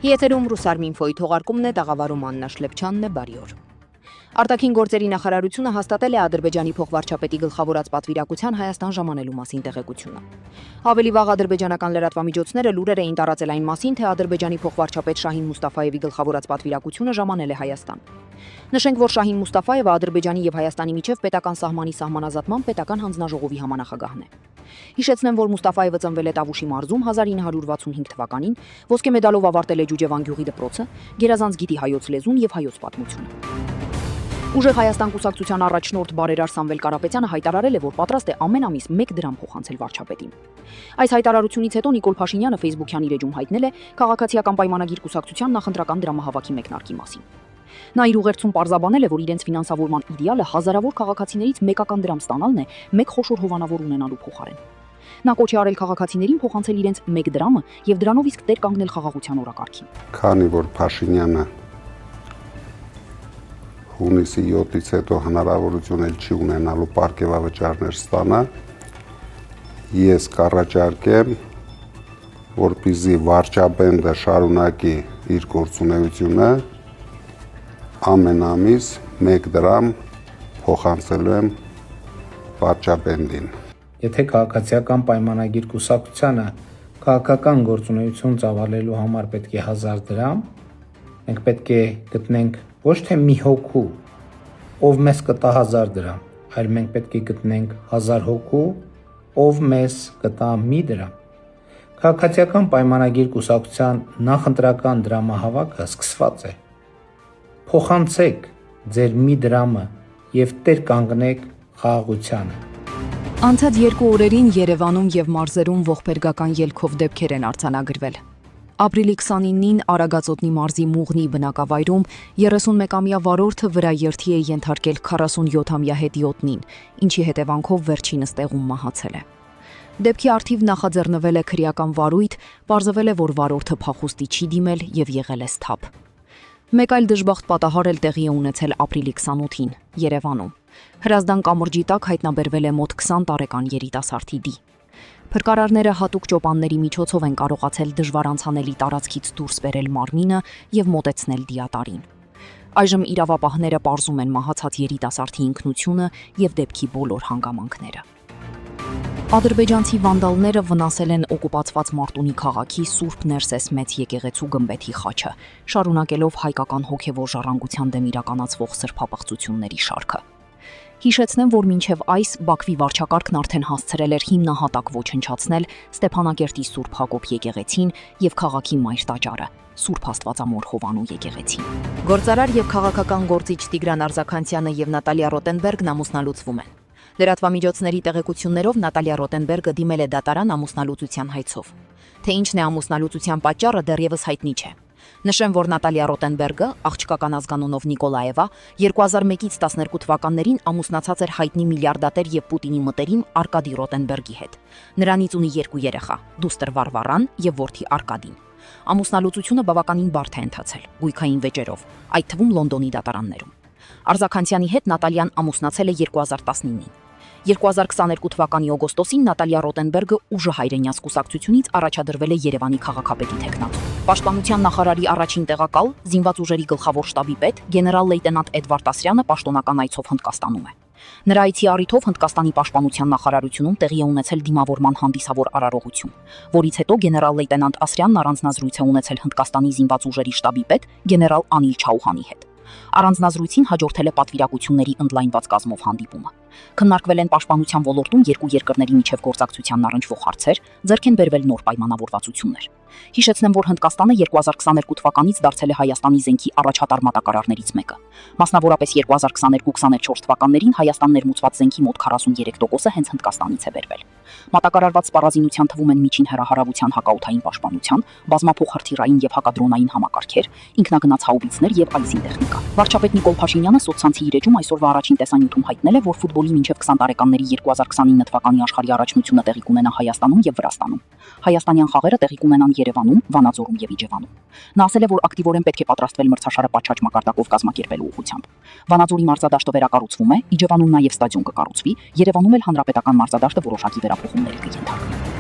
Եթերում Ռուսարմինֆոյի թողարկումն է, տաղավարում Աննա Շլեպչյանն է, բարի օր։ Արտաքին գործերի նախարարությունը հաստատել է Ադրբեջանի փոխվարչապետի գլխավորած պատվիրակության Հայաստան ժամանելու մասին տեղեկությունը։ Ավելի վաղ ադրբեջանական լրատվամիջոցները լուրեր էին տարածել այն մասին, թե Ադրբեջանի փոխվարչապետ Շահին Մուստաֆայևի գլխավորած պատվիրակությունը ժամանել է Հայաստան։ Նշենք, որ Շահին Մուստաֆայևը Ադրբեջանի եւ Հայաստանի միջև պետական սահմանի սահմանազատման պետական հանձնաժողովի համանախագահն է։ Հիշեցնեմ, որ Մուստաֆայևը ծնվել է Տավուշի մարզում 1965 թվականին, ոսկե մեդալով ավարտել է Ջուջևան գյուղի դպրոցը, գերազանց գիտի հայոց լեզուն եւ հայոց պատմությունը։ Ուժեղ Հայաստան կուսակցության առաջնորդ բարերար Սամվել Կարապետյանը հայտարարել է, որ պատրաստ է ամեն ամիս 1 դրամ փոխանցել վարչապետին։ Այս հայտարարությունից հետո Նիկոլ Փաշինյանը Facebook-յան իր էջում հայտնել է քաղաքացիական պայմանագիր կուսակցության նախընտրական դրամահավաքի մեկնարկի մասին։ Նա իր ուղերձում պարզաբանել է, որ իրենց ֆինանսավորման իդեալը հազարավոր քաղաքացիներից մեկական դրամ ստանալն է մեկ խոշոր հովանավոր ունենալու փոխարեն։ Նա կոչ է արել քաղաքացիներին փոխանցել իրենց 1 դրամը եւ դրանով իսկ տեր կանգնել խաղաղության օրակարգին։ Քանի որ Փաշինյանը հունիսի 7-ից հետո հնարավորություն էլ չի ունենալու պարգևավճարներ ստանա, ես կառաջարկեմ, որպեսզի վարչապետը շարունակի իր գործունեությունը, ամեն ամիս 1 դրամ փոխանցելու եմ վարչապետին։ Եթե քաղաքացիական պայմանագիր կուսակցությանը քաղաքական գործունեություն ծավալելու համար պետք է 1000 դրամ, մենք պետք է գտնենք ոչ թե մի հոգու, ով մեզ կտա 1000 դրամ, այլ մենք պետք է գտնենք 1000 հոգու, ով մեզ կտա 1 դրամ։ Քաղաքացիական պայմանագիր կուսակցության նախընտրական դրամահավաքը սկսված է։ Փոխանցեք ձեր 1 դրամը եւ տեր կանգնեք խաղաղությանը։ Անցած 2 օրերին Երևանում եւ մարզերում ողբերգական ելքով դեպքեր են արձանագրվել։ Ապրիլի 29-ին Արագածոտնի մարզի Մուղնի բնակավայրում 31-ամյա վարորդը վրա երթի է ենթարկել 47-ամյա հետիոտնին, ինչի հետևանքով վերջինս տեղում մահացել է։ Դեպքի առթիվ նախաձեռնվել է քրեական վարույթ, պարզվել է, որ վարորդը փախուստի չի դիմել եւ եղել է սթափ։ Մեկ այլ դժբախտ պատահար էլ տեղի է ունեցել ապրիլի 28-ին Երևանում։ Հրազդան կամրջի տակ հայտնաբերվել է մոտ 20 տարեկան երիտասարդի դի։ Փրկարարները հատուկ ճոպանների միջոցով են կարողացել դժվար անցանելի տարածքից դուրս բերել մարմինը եւ մոտեցնել դիատարին։ Այժմ իրավապահները պարզում են մահացած երիտասարդի ինքնությունը եւ դեպքի բոլոր հանգամանքները։ Ադրբեջանցի վանդալները վնասել են օկուպացված Մարտունի քաղաքի Սուրբ Ներսես մեծ եկեղեցու գմբեթի խաչը, շարունակելով հայկական հոգևոր ժառանգության դեմ իրականացվող սրբապղծությունների շարքը։ Հիշեցնեմ, որ մինչև այս Բաքվի վարչակարգն արդեն հասցրել էր հիմնահատակ ոչնչացնել Ստեփանակերտի Սուրբ Հակոբ եկեղեցին եւ քաղաքի մայր տաճարը, Սուրբ Աստվածամոր Հովանու եկեղեցին։ Գործարար եւ քաղաքական գործիչ Տիգրան Արզականցյանը եւ Նատալիա Ռոտենբերգն ամուսնալուծվում են։ Լրատվամիջոցների տեղեկություններով Նատալիա Ռոտենբերգը դիմել է դատարան ամուսնալուծության հայցով։ Թե ինչն է ամուսնալուծության պատճառը դեռևս հայտնի չէ։ Նշեմ, որ Նատալիա Ռոտենբերգը, աղջկական ազգանունով Նիկոլաևա, 2001-ից 12 թվականներին ամուսնացած էր հայտնի միլիարդատեր եւ Պուտինի մտերիմ Արկադի Ռոտենբերգի հետ։ Նրանից ունի 2 երեխա՝ դուստր Վարվարան եւ որդի Արկադին։ Ամուսնալուծությունը բավականին բարդ է ընթացել, գույքային վեճերով, այդ թվում Լոնդոնի դատարաններում։ Արզականցյանի հետ Նատալիան ամուսնացել է 2019-ին։ 2022 թվականի օգոստոսին Նատալիա Ռոտենբերգը ուժը հայրենյաց կուսակցությունից առաջադրվել է Երևանի քաղաքապետի թեկնածու։ Պաշտպանության նախարարի առաջին տեղակալ, զինված ուժերի գլխավոր շտաբի պետ, գեներալ-լեյտենանտ Էդվարդ Ասրյանը պաշտոնական այցով Հնդկաստանում է։ Նրա այցի առիթով Հնդկաստանի պաշտպանության նախարարությունում տեղի է ունեցել դիմավորման հանդիսավոր արարողություն, որից հետո գեներալ-լեյտենանտ Ասրյանն առանձնազրույց է ունեցել Հնդկաստանի զինված ուժերի շտաբի պետ, գեներալ Անիլ Չաուհանի հետ։ Առանձնազրույցին հաջորդել է պատվիրակությունների ընդլայնված կազմով հանդիպումը։ Քննարկվել են պաշտպանության ոլորտում երկու երկրների միջև գործակցությանն առնչվող հարցեր, ձեռք են բերվել նոր պայմանավորվածություններ։ Հիշեցնեմ, որ Հնդկաստանը 2022 թվականից դարձել է Հայաստանի զենքի առաջատար մատակարարներից մեկը։ Մասնավորապես 2022-24 թվականներին Հայաստան ներմուծված զենքի մոտ 43%-ը հենց Հնդկաստանից է բերվել։ Մատակարարված սպառազինության թվում են միջին հեռահարավորության հակաօդային պաշտպանության, բազմափոխհրթիռային եւ հակադրոնային համակարգեր, ինքնագնաց հաուբիցներ եւ այլ զինտեխնիկա։ Վարչապետ Նիկոլ Փաշինյանը սոցցանցի իր էջում այսօրվա առաջին տեսանյութում հայտնել է, որ ֆուտբոլի մինչև 20 տարեկանների 2029 թվականի աշխարհի առաջնությունը տեղի կունենա Հայաստանում եւ Վրաստանում։ Հայաստանյան խաղերը տեղի կունենան Երևանում, Վանաձորում եւ Իջևանում։ Նա ասել է, որ ակտիվորեն պետք է պատրաստվել մրցաշարը պատշաճ մակարդակով կազմակերպելու ուղղությամբ։ Վանաձորի մարզադաշտը վերակառուցվում է, Իջևանում նաեւ ստադիոն կկառուցվի, Երևանում էլ հանրապետական մարզադաշտը որոշակի վերափոխումների կենթարկվի։